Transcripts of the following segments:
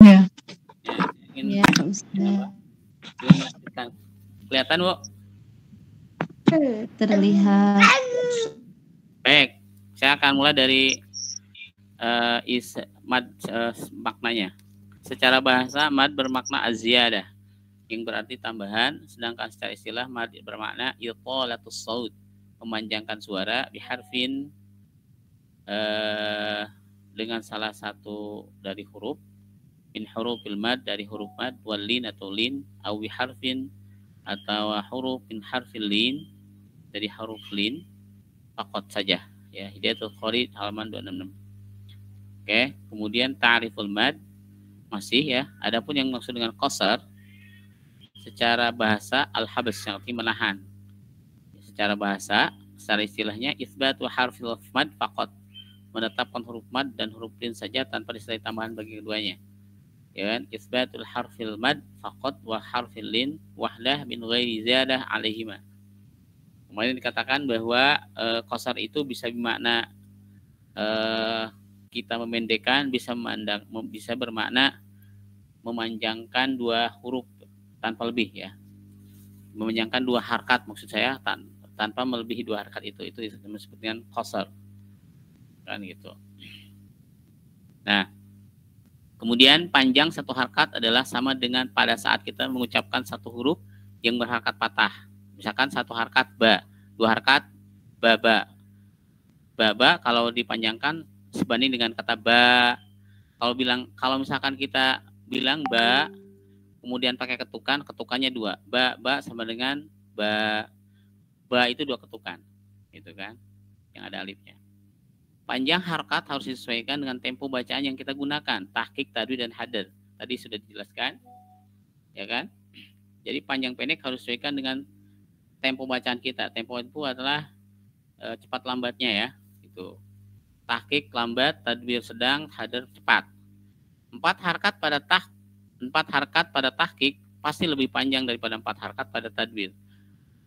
Ya. Ya, ingin Ya, Ustaz. melanjutkan. Kelihatan, Bu? Terlihat. Baik, saya akan mulai dari maknanya. Secara bahasa, mad bermakna az-ziyadah, yang berarti tambahan, sedangkan secara istilah mad bermakna italatus saut, memanjangkan suara, biharfin dengan salah satu dari huruf, min hurufil mad, dari huruf mad, walin atau lin, aw biharfin atau huruf min harfil lin, dari huruf lin, fakot saja. Ya, Hidayatul Qarid halaman 266. Oke, kemudian ta'riful mad masih ya. Adapun yang maksud dengan qasar secara bahasa al-habs, yang arti menahan. Secara bahasa, secara istilahnya itsbatu harfil mad faqat, menetapkan huruf mad dan huruf lin saja tanpa disertai tambahan bagi keduanya. Ya kan? Itsbatul harfil mad faqat wa harfil lin wahdah min ghairi ziyadah alaihima. Kemudian dikatakan bahwa qasar itu bisa bermakna kita memendekkan, bisa bermakna memanjangkan dua huruf tanpa lebih ya. Memanjangkan dua harkat, maksud saya tanpa melebihi dua harkat itu disebut dengan qasar. Kan gitu. Nah, kemudian panjang satu harkat adalah sama dengan pada saat kita mengucapkan satu huruf yang berharkat patah. Misalkan satu harkat ba, dua harkat baba. Baba kalau dipanjangkan sebanding dengan kata ba. Kalau misalkan kita bilang ba, kemudian pakai ketukan, ketukannya dua. Ba sama dengan ba. Ba itu dua ketukan, gitu kan? Yang ada alifnya. Panjang harkat harus disesuaikan dengan tempo bacaan yang kita gunakan, tahqiq, tadwid, dan hadar. Tadi sudah dijelaskan, ya kan? Jadi panjang pendek harus disesuaikan dengan tempo bacaan kita. Tempo itu adalah cepat lambatnya ya, itu. Tahqiq lambat, tadwir sedang, hadar cepat. Empat harkat pada tahqiq pasti lebih panjang daripada 4 harkat pada tadwir.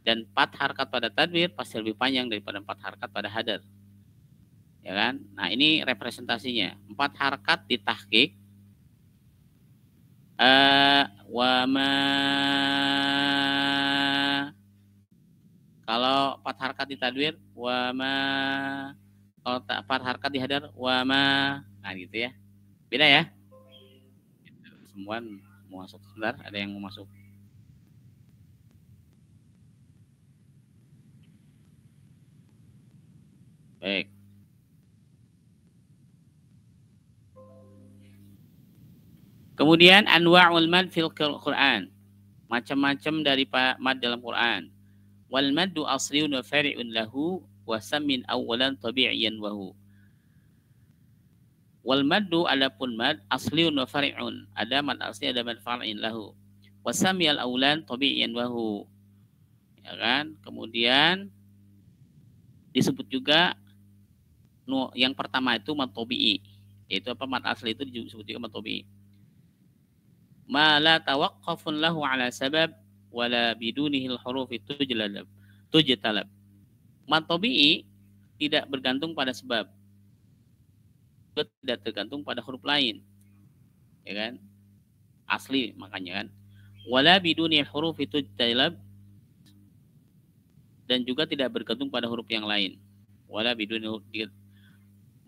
Dan 4 harkat pada tadwir pasti lebih panjang daripada 4 harkat pada hadar. Ya kan? Nah, ini representasinya. 4 harkat di tahqiq, wa ma, kalau 4 harkat di tadwir, wa ma, kalau 4 harkat di hadar, wa ma. Nah, gitu ya. Beda ya? Semua mau masuk. Sebentar, ada yang mau masuk. Baik. Kemudian anwa'ul mad fil Quran. Macam-macam dari mad dalam Quran. Wal maddu asliun wa fari'un lahu wa sammin awwalan tabi'iyan wa hu. Wal maddu, adapun mad, asliun wa fari'un. Ada mad asli, ada mad far'in lahu. Wa sammiyal awwalan tabi'iyan wa hu. Ya kan? Kemudian disebut juga yang pertama itu mad tabi'i. Yaitu apa? Mad asli itu disebut juga mad tabi'i. Ma la tawaqqafun lahu ala sabab wala bidunihil huruf itu tujtalab. Mad tabi'i tidak bergantung pada sebab, tidak tergantung pada huruf lain, ya kan? Asli makanya kan. Wala bidunihil huruf itu tujtalab, dan juga tidak bergantung pada huruf yang lain. Wala bidunihil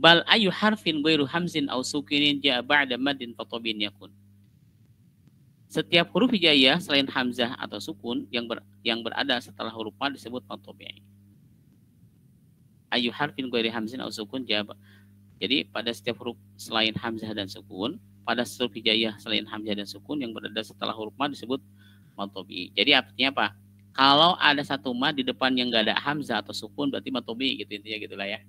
bal ayu harfin ghairu hamzin aw sukinin ja'a ba'da maddin fatabin yakun. Setiap huruf hijaiyah selain hamzah atau sukun yang berada setelah huruf mad disebut mad tabi'i. Ayu harfin ghairi hamzin aw sukun jawab. Jadi pada setiap huruf selain hamzah dan sukun, pada huruf hijaiyah selain hamzah dan sukun yang berada setelah huruf mad disebut mad tabi'i. Jadi artinya apa? Kalau ada satu mad di depan yang enggak ada hamzah atau sukun berarti mad tabi'i, gitu intinya gitulah ya.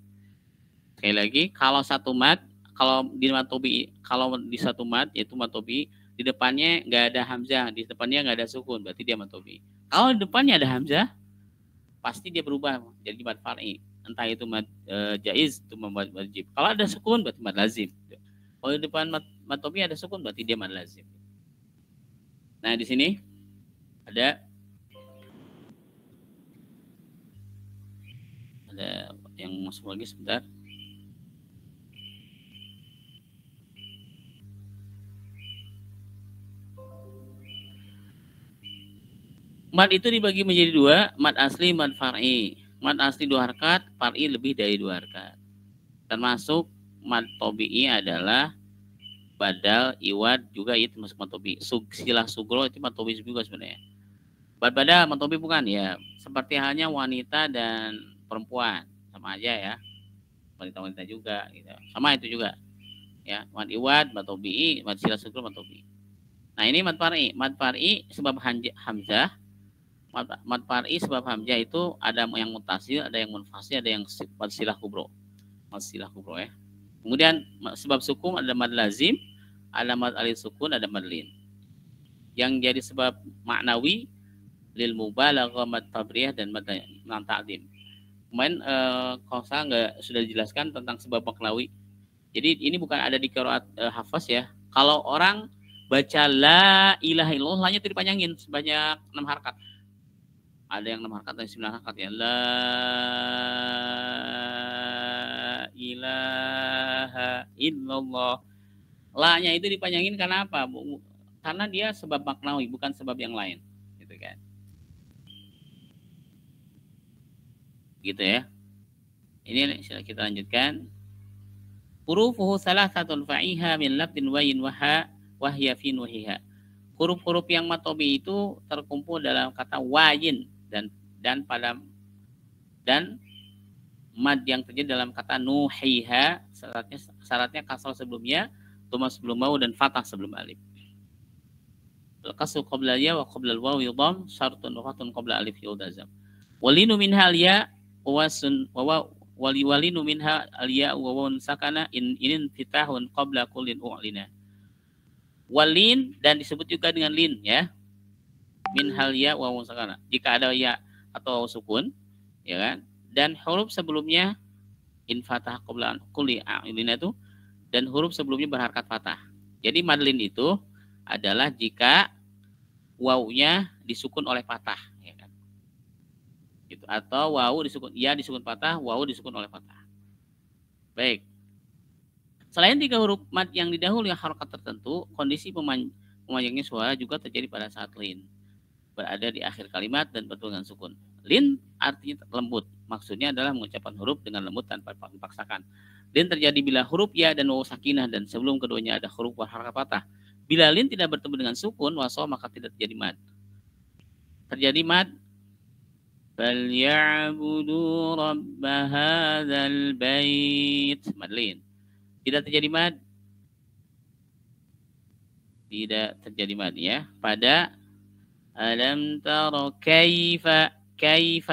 Sekali lagi, kalau satu mad, kalau di mad tabi'i, kalau di satu mad yaitu mad tabi'i, di depannya nggak ada hamzah, di depannya nggak ada sukun, berarti dia mad tabi'i. Kalau di depannya ada hamzah, pasti dia berubah jadi mad far'i. Entah itu mad jaiz, itu mad wajib. Kalau ada sukun, berarti mad lazim. Kalau di depan mad tabi'i ada sukun, berarti dia mad lazim. Nah, di sini ada yang masuk lagi sebentar. Mad itu dibagi menjadi dua, mad asli, mad far'i. Mad asli 2 harkat, far'i lebih dari 2 harkat. Termasuk mad tobi'i adalah badal, iwad juga itu masuk mad tobi'i. Silah sugro itu mad tobi'i juga sebenarnya. Badal, mad tobi'i bukan ya. Seperti halnya wanita dan perempuan, sama aja ya. Wanita-wanita juga gitu. Sama itu juga. Ya, mad iwad, mad tobi'i, mad silah sugro, mad tobi'i. Nah, ini mad far'i. Mad far'i sebab hamzah. Mad far'i sebab hamzah itu ada yang mutasil, ada yang munfasil, ada yang mad silah kubro. Mad silah kubro ya. Kemudian sebab sukun ada mad lazim, ada mad alif sukun, ada mad lin. Yang jadi sebab maknawi lil mubalaghah, mad tabriyah dan mad ta'dim. Kemarin kalau saya nggak sudah dijelaskan tentang sebab maknawi. Jadi ini bukan ada di qiraat hafaz ya. Kalau orang baca la ilaha illallah, lahnya itu dipanjangin sebanyak 6 harkat. Ada yang 6 harkat dan 9 harkat ya. La ilaha illallah. La-nya itu dipanjangin karena apa? Karena dia sebab maknawi, bukan sebab yang lain. Gitu kan. Gitu ya. Ini kita lanjutkan. Hurufuhu salasatun fa'iha min labdin wayin waha wahya fi nuhiha. Huruf-huruf yang matobi itu terkumpul dalam kata wayin dan mad yang terjadi dalam kata nuhiha, syaratnya kasal sebelumnya, dhamma sebelum waw dan fathah sebelum alif. Al-kasru qabla ya wa qabla al-waw yudham syartun wa fathun qabla alif yudazam. Walinu minha al-ya wa walinu minha al-ya wa wawn sakana in fitahun qabla kullin u'lina. Walin dan disebut juga dengan lin ya. Min hal ya wa wawn sakana. Jika ada ya atau sukun ya kan. Dan huruf sebelumnya in fatah qabla kulli a'lina itu dan huruf sebelumnya berharkat fathah. Jadi madlin itu adalah jika wawunya disukun oleh fathah ya kan. Gitu. Atau wawu disukun disukun fathah, wawu disukun oleh fathah. Baik. Selain 3 huruf mad yang didahului harokat tertentu, kondisi memanjangnya suara juga terjadi pada saat lin. Berada di akhir kalimat dan bertemu dengan sukun. Lin artinya lembut. Maksudnya adalah mengucapkan huruf dengan lembut tanpa dipaksakan. Lin terjadi bila huruf ya dan wawu sakinah dan sebelum keduanya ada huruf harokat fathah. Bila lin tidak bertemu dengan sukun wasaw maka tidak terjadi mad. Terjadi mad فَلْيَعْبُدُوا رَبَّ هَذَا الْبَيْتِ madlin. Tidak terjadi mad. Tidak terjadi mad ya. Pada alam tara kaifa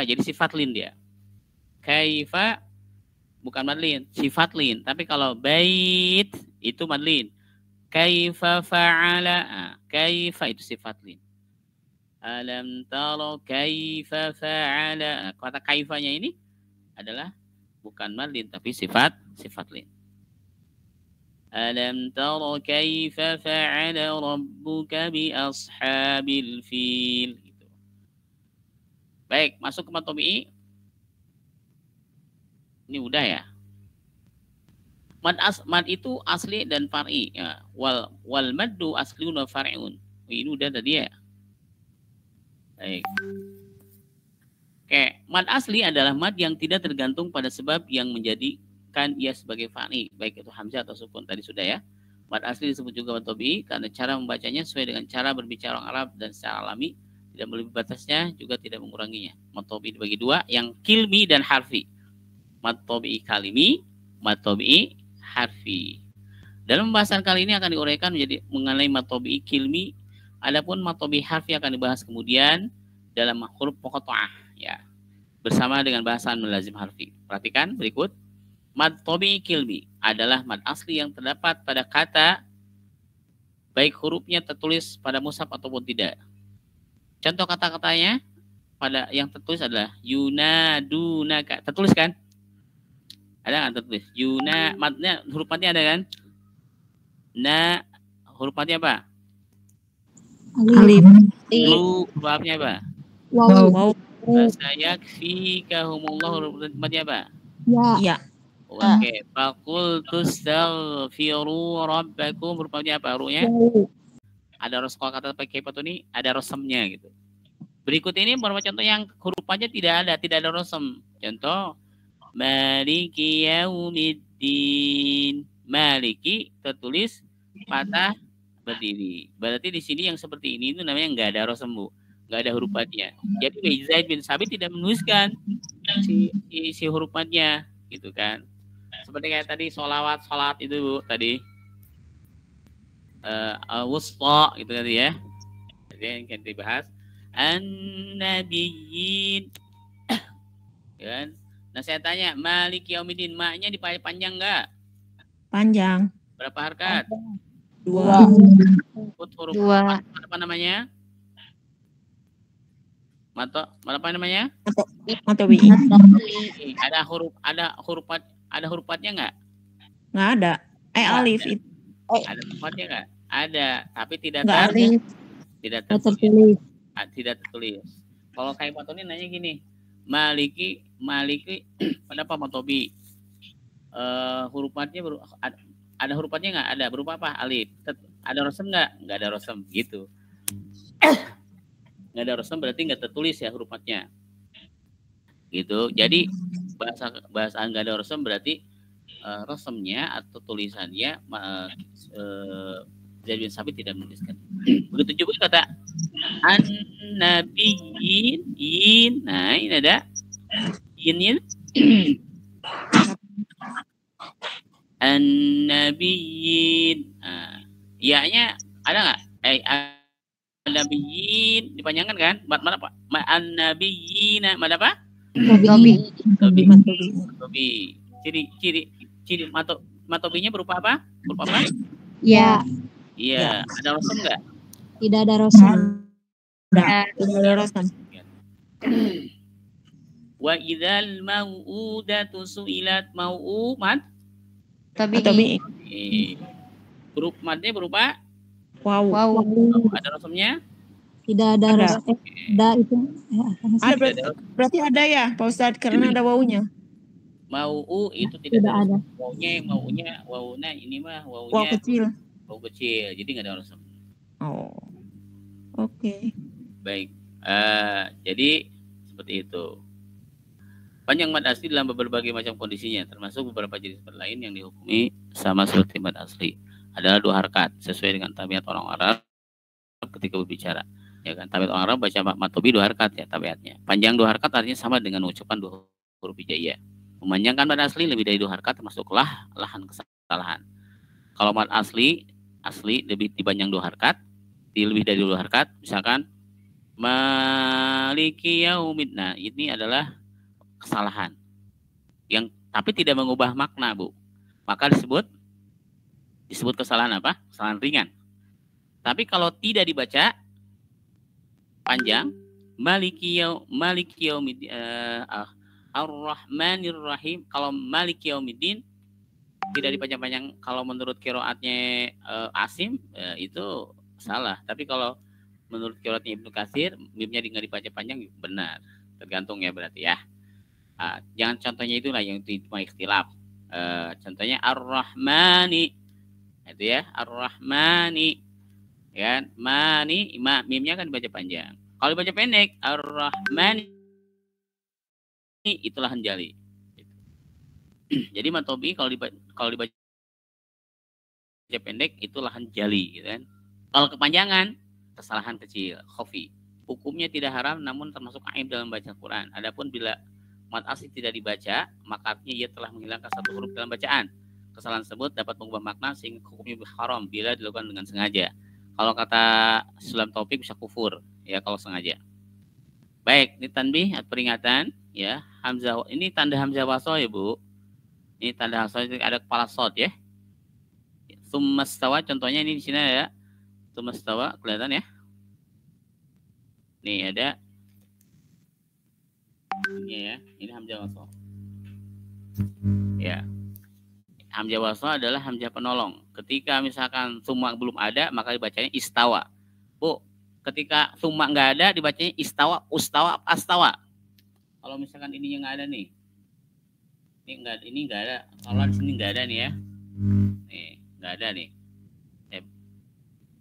jadi sifat lin dia. Kaifa bukan madlin, sifat lin. Tapi kalau bait itu madlin. Kaifa fa'ala, kaifa itu sifat lin. Alam tara kaifa fa'ala. Kata kaifanya ini adalah bukan madlin tapi sifat lin. Alam tara kaifa fa'ala rabbuka bi ashabil fil. Gitu. Baik, masuk ke mad tabi'i. Ini udah ya. Mad itu asli dan far'i ya. Wal maddu asliun wa far'un. Ini udah tadi ya. Baik. Oke, mad asli adalah mad yang tidak tergantung pada sebab yang menjadikan ia sebagai far'i, baik itu hamzah atau sukun. Tadi sudah ya. Mad asli disebut juga mad tabi'i karena cara membacanya sesuai dengan cara berbicara orang Arab dan secara alami, tidak melebihi batasnya juga tidak menguranginya. Mad tabi'i dibagi dua, yang kilmi dan harfi. Mad tabi'i kalimi, mad tabi'i harfi. Dalam pembahasan kali ini akan diuraikan mengenai mad tabi'i kilmi. Adapun mad tabi'i harfi akan dibahas kemudian dalam huruf muqatta'ah ya. Bersama dengan bahasan melazim harfi. Perhatikan berikut. Mad tabi'i kilmi adalah mad asli yang terdapat pada kata baik hurufnya tertulis pada mushaf ataupun tidak. Contoh kata-katanya pada yang tertulis adalah yunadunaka. Tertulis kan? Ada nggak tertulis? Madnya huruf madnya ada kan? Na huruf madnya apa? Alif. Lu hurufnya apa? Waw. Fasayakfikahumullah huruf madnya apa? Ya. Oke. Faqul tustaghfiru rabbakum huruf madnya apa? Hurufnya? Ada ros kalau kata pakai apa tuh nih? Ada rosamnya gitu. Berikut ini beberapa contoh yang huruf-nya tidak ada rosem. Contoh Maliki yaumiddin. Maliki tertulis patah berdiri. Berarti di sini yang seperti ini itu namanya nggak ada rosem, Bu. Nggak ada huruf-nya. Jadi Zaid bin Sabit tidak menuliskan si huruf-nya gitu kan. Seperti kayak tadi salat itu, Bu, tadi. Wusta gitu tadi ya. Jadi yang kita dibahas An-Nabiyyin. Kan? Nah, saya tanya, Malik Yaumiddin, maknya dipanjang enggak? Panjang. Berapa harkat? 2. Huruf 2. apa namanya? Apa namanya? Matobi. Ada hurufnya enggak? Enggak ada. Alif ada. itu. Ada hurufnya enggak? Ada, tapi tidak tertulis. Tidak tertulis. Kalau kayak Pak Tony nanya gini, Maliki pada apa Matobi? Hurufnya ada hurufnya nggak? Ada. Berupa apa? Alif. Ada rosem nggak? Nggak ada rosem gitu. Nggak ada rosem berarti nggak tertulis ya hurufnya. Gitu. Jadi bahasa nggak ada rosem berarti rosemnya atau tulisannya Zaid bin Sabit tidak menuliskan. Begitu juga kata An-Nabiyyin. Nah, ini ada ini An-Nabiyyin. Ya-nya ada nggak? An-Nabiyyin dipanjangkan kan? Mana Pak? An-Nabiyyin. Mana apa? Matobi. Ciri matobinya berupa apa? Berupa apa? Ya. Iya. Ada rosem nggak? Tidak ada rosem. Tidak ada rosem. Wa idzal mau'udatu su'ilat mau'umat. Tabi. Huruf matnya berupa Wow. Ada rosemnya? Tidak ada rosem. Itu. Berarti ada ya, Pak Ustadz, karena ada wawunya. Mau'u itu tidak ada. Wawunya ini mah wawunya. Waw kecil. Waw kecil, jadi nggak ada rosem. Oh. Oke. Baik. Jadi seperti itu. Panjang mad asli dalam berbagai macam kondisinya, termasuk beberapa jenis mad lain yang dihukumi sama seperti mad asli. Adalah 2 harkat sesuai dengan tabiat orang Arab ketika berbicara. Ya kan, tabiat orang Arab baca matobi 2 harkat ya tabiatnya. Panjang 2 harkat artinya sama dengan ucapan 2 huruf hijaiyah. Memanjangkan mad asli lebih dari 2 harkat termasuklah lahan kesalahan. Kalau mad asli lebih dipanjang 2 harkat, lebih dari 2 harkat, misalkan Maliki Yaumiddin. Nah, ini adalah kesalahan yang tapi tidak mengubah makna, Bu. Maka disebut kesalahan apa? Kesalahan ringan. Tapi kalau tidak dibaca panjang, Maliki Yaumiddin, Ar-Rahmanir Rahim. Kalau Maliki Yaumiddin tidak dipanjang-panjang, kalau menurut qiraatnya Asim itu salah. Tapi kalau menurut qiraatnya Ibnu Katsir, mimnya nggak dibaca panjang, benar. Tergantung ya berarti ya. Jangan contohnya itulah yang itu ikhtilaf. Contohnya Ar-Rahmani. Itu ya, Ar-Rahmani. Ya, mani, mimnya kan dibaca panjang. Kalau dibaca pendek, Ar-Rahmani, itulah hanjali. Jadi matobi kalau dibaca pendek itulah hanjali, gitu kan. Kalau kepanjangan, kesalahan kecil, khafi. Hukumnya tidak haram namun termasuk aib dalam baca Quran. Adapun bila mad asli tidak dibaca, maka artinya ia telah menghilangkan 1 huruf dalam bacaan. Kesalahan tersebut dapat mengubah makna sehingga hukumnya haram bila dilakukan dengan sengaja. Kalau kata Sulam Taufik bisa kufur ya kalau sengaja. Baik, ini tanbih peringatan ya. Hamzah ini tanda hamzah wasl ya, Bu. Ini tanda hamzah ada kepala shad ya. Tsummastawa contohnya ini di sini ya. Tsummastawa kelihatan ya. Nih ada ini ya, ini hamzah wasl. Ya. Hamzah wasl adalah hamzah penolong. Ketika misalkan summa belum ada, maka dibacanya istawa. Bu, ketika summa nggak ada, dibacanya istawa, ustawa, astawa. Kalau misalkan ininya nggak ada nih, ini nggak ada. Kalau di sini nggak ada nih ya, nih nggak ada nih.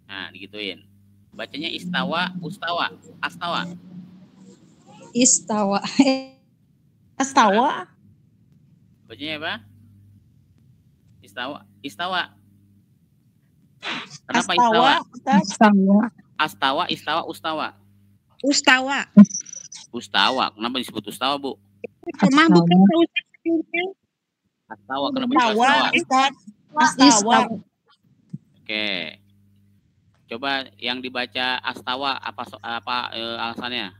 Nah, digituin. Bacanya istawa, ustawa, astawa. Istawa. Astawa. Bacanya apa? Istawa. Istawa. Kenapa istawa? Astawa, istawa, ustawa. Ustawa. Ustawa. Kenapa disebut ustawa, Bu? Domah bukan Pak Ustaz? Astawa. Kenapa disebut Astawa, astawa? Ustaz. Astawa. Oke. Coba yang dibaca astawa apa alasannya?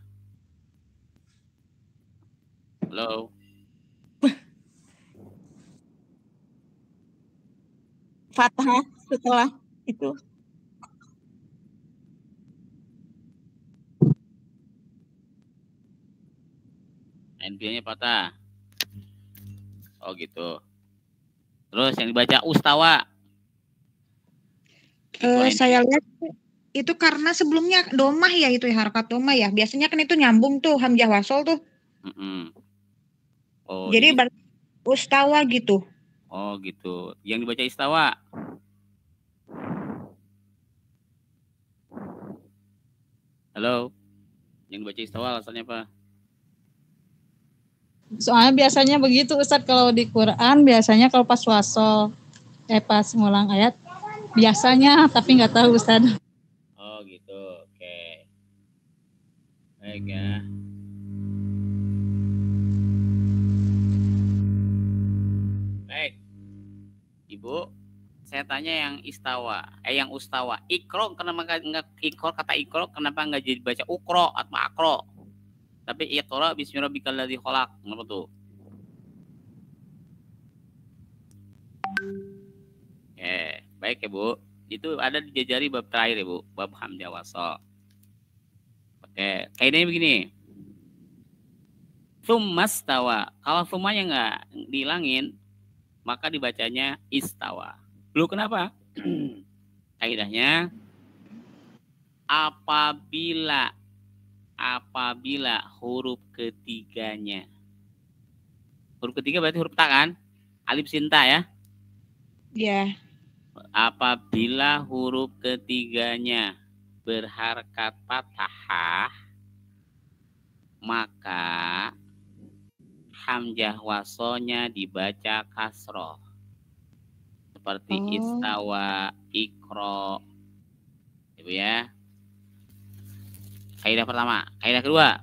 Halo. Fathah setelah itu. NP-nya patah. Oh gitu. Terus yang dibaca ustawa. Saya lihat itu karena sebelumnya domah ya, itu ya, harakat domah ya. Biasanya kan itu nyambung tuh hamzah wasol tuh. Oh, jadi ustawa gitu. Oh gitu. Yang dibaca istawa. Halo. Yang dibaca istawa alasannya apa? Soalnya biasanya begitu Ustaz, kalau di Quran biasanya kalau pas wasol, pas ngulang ayat biasanya, tapi nggak tahu Ustaz. Oh gitu, oke. Baik ya. Baik, Ibu, saya tanya yang istawa, yang ustawa. Ikro kenapa nggak ikro, kata ikro kenapa nggak jadi baca ukro atau akro? Tapi iqra bismi rabbikal ladzi khalaq. Kenapa tuh? Baik ya Bu. Itu ada dijajari bab terakhir ya Bu, bab hamzah wasal. Oke, kaidahnya begini. Tsummastawa. Kalau sumanya nggak dihilangin, maka dibacanya istawa. Lu kenapa? Kaidahnya apabila huruf ketiganya. Huruf ketiga berarti huruf ta kan? Alif sin ta ya? Iya. Apabila huruf ketiganya berharakat fathah, maka hamzah wasolnya dibaca kasroh. Seperti istawa, ikro. Ibu ya. Kaidah pertama. Kaidah kedua.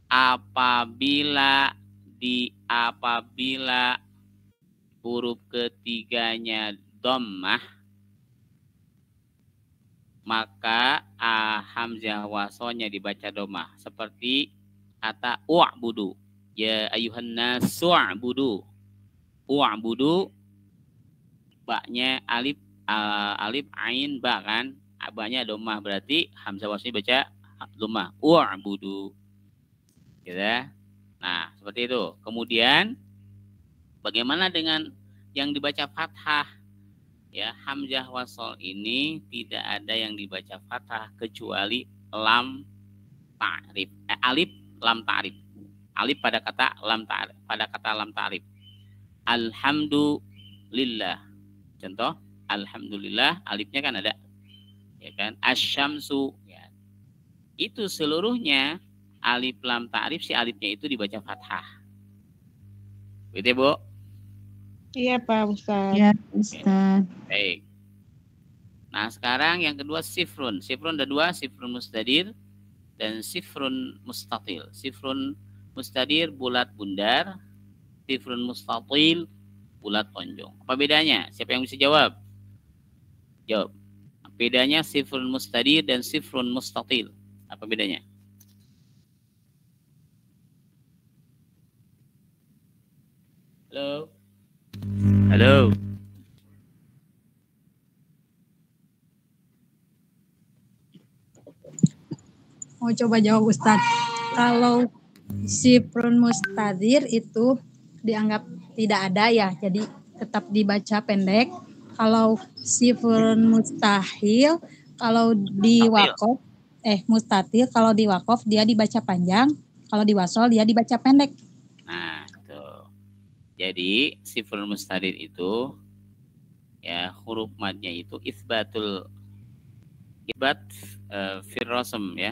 Apabila huruf ketiganya dhammah, maka hamzah wasolnya dibaca dhammah. Seperti kata u'budu. Ya ayuhan nasu u'budu. U'budu, baknya alif ain ba kan? Abanya dhammah, berarti hamzah wasolnya baca dhammah. U'budu. Gitu ya. Nah, seperti itu. Kemudian bagaimana dengan yang dibaca fathah? Ya, hamzah wasol ini tidak ada yang dibaca fathah kecuali lam ta'rif. Alif lam ta'rif. Alif pada kata lam ta'rif. Alhamdulillah. Contoh, alhamdulillah, alifnya kan ada. Ya kan? Asyamsu, ya. Itu seluruhnya alif lam ta'rif, si alifnya itu dibaca fathah. Begitu, Bu? Iya, Pak Ustaz. Ya, Ustaz. Baik. Nah, sekarang yang kedua sifrun. Sifrun ada dua, sifrun mustadir dan sifrun mustatil. Sifrun mustadir bulat bundar, sifrun mustatil bulat tonjong. Apa bedanya? Siapa yang bisa jawab? Jawab. Bedanya sifrun mustadir dan sifrun mustatil. Apa bedanya? Halo? Halo? Mau coba jawab Ustaz. Kalau sifrun mustadir itu dianggap tidak ada ya, jadi tetap dibaca pendek. Kalau sifrun mustahil, kalau di wakof, mustatil, kalau di wakof dia dibaca panjang, kalau di wasol dia dibaca pendek. Nah, itu. Jadi sifrun mustadir itu ya huruf madnya itu isbat firrosm ya.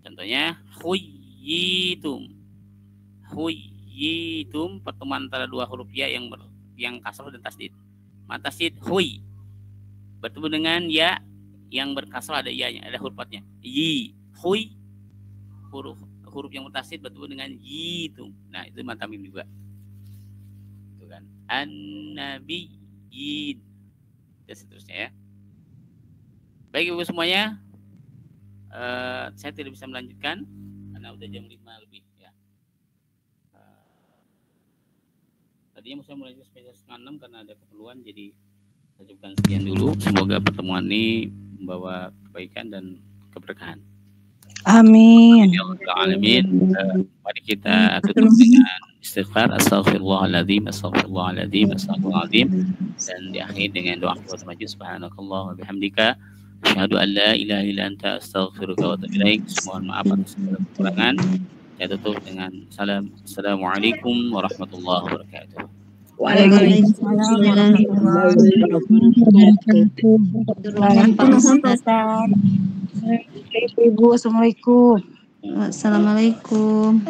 Contohnya huyitum. Huyitum pertemuan antara dua huruf ya yang kasroh dan tasdid. Mata tasdid huy bertemu dengan ya yang berkasroh, ada ya-nya, ada huruf fatnya. Yi, huy, huruf yang bertasdid bertemu dengan yitum. Nah, itu mata mim juga. Itu kan. An-nabiyyin. Dan seterusnya ya. Baik Ibu semuanya, saya tidak bisa melanjutkan karena udah jam 5 lebih ya. Tadinya saya mulai spesial setengah 6 karena ada keperluan, jadi saya cukupkan sekian dulu. Semoga pertemuan ini membawa kebaikan dan keberkahan. Amin. Alamin. Mari kita tutup dengan istighfar, astaghfirullahaladzim, astaghfirullahaladzim, astaghfirullahaladzim, dan diakhiri dengan doa kafaratul majlis. Subhanakallah wa bihamdika, asyhadu an la ilaha illa anta, astaghfiruka wa atubu ilaik. Mohon maaf atas segala kekurangan. Saya tutup dengan salam. Assalamualaikum warahmatullahi wabarakatuh. Waalaikumsalam warahmatullahi wabarakatuh. Ibu, assalamualaikum. Wassalamualaikum.